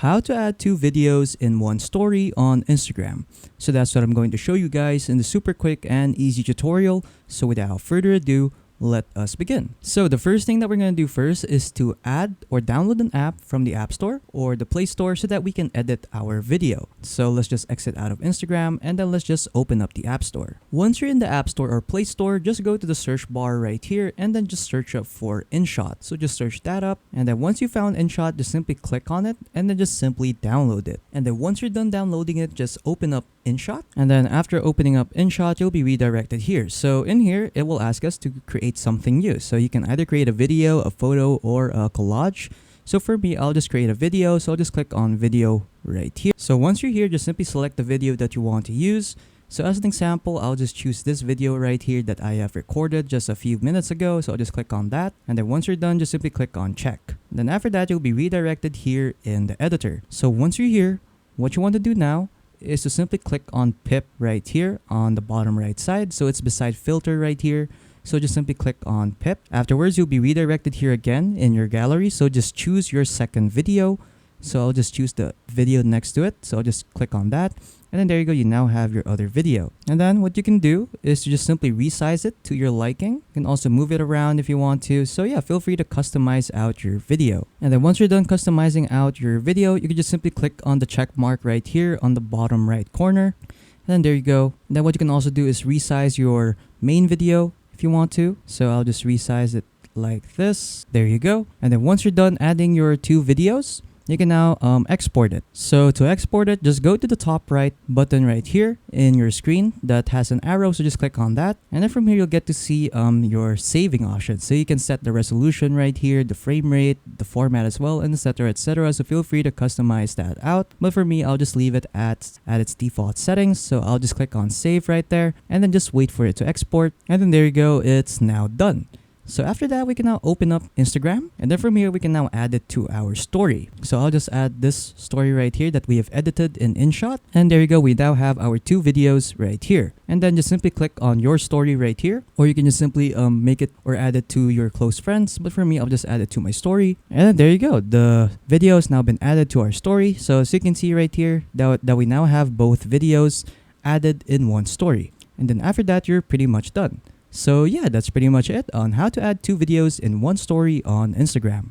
how to add two videos in one story on Instagram. So that's what I'm going to show you guys in the super quick and easy tutorial. So without further ado, let us begin. So the first thing that we're going to do first is to add or download an app from the App Store or the Play Store so that we can edit our video. So let's just exit out of Instagram and then let's just open up the App Store. Once you're in the App Store or Play Store, just go to the search bar right here and then just search up for InShot. So just search that up, and then once you found InShot, just simply click on it and then just simply download it. And then once you're done downloading it, just open up InShot, and then after opening up InShot, you'll be redirected here. So in here, it will ask us to create something new. So you can either create a video, a photo, or a collage. So for me, I'll just create a video. So I'll just click on video right here. So once you're here, just simply select the video that you want to use. So as an example, I'll just choose this video right here that I have recorded just a few minutes ago. So I'll just click on that. And then once you're done, just simply click on check. Then after that, you'll be redirected here in the editor. So once you're here, what you want to do now is to simply click on Pip right here on the bottom right side. So it's beside filter right here. So just simply click on Pip. Afterwards, you'll be redirected here again in your gallery. So just choose your second video. So I'll just choose the video next to it. So I'll just click on that. And then there you go, you now have your other video. And then what you can do is to just simply resize it to your liking. You can also move it around if you want to. So yeah, feel free to customize out your video. And then once you're done customizing out your video, you can just simply click on the check mark right here on the bottom right corner. And then there you go. And then what you can also do is resize your main video if you want to. So I'll just resize it like this. There you go. And then once you're done adding your two videos, you can now export it. So to export it, just go to the top right button right here in your screen that has an arrow. So just click on that. And then from here, you'll get to see your saving options. So you can set the resolution right here, the frame rate, the format as well, and etc. etc. So feel free to customize that out. But for me, I'll just leave it at its default settings. So I'll just click on save right there and then just wait for it to export. And then there you go, it's now done. So after that, we can now open up Instagram, and then from here, we can now add it to our story. So I'll just add this story right here that we have edited in InShot. And there you go, we now have our two videos right here. And then just simply click on your story right here, or you can just simply make it or add it to your close friends. But for me, I'll just add it to my story. And then there you go, the video has now been added to our story. So as you can see right here, that we now have both videos added in one story. And then after that, you're pretty much done. So yeah, that's pretty much it on how to add two videos in one story on Instagram.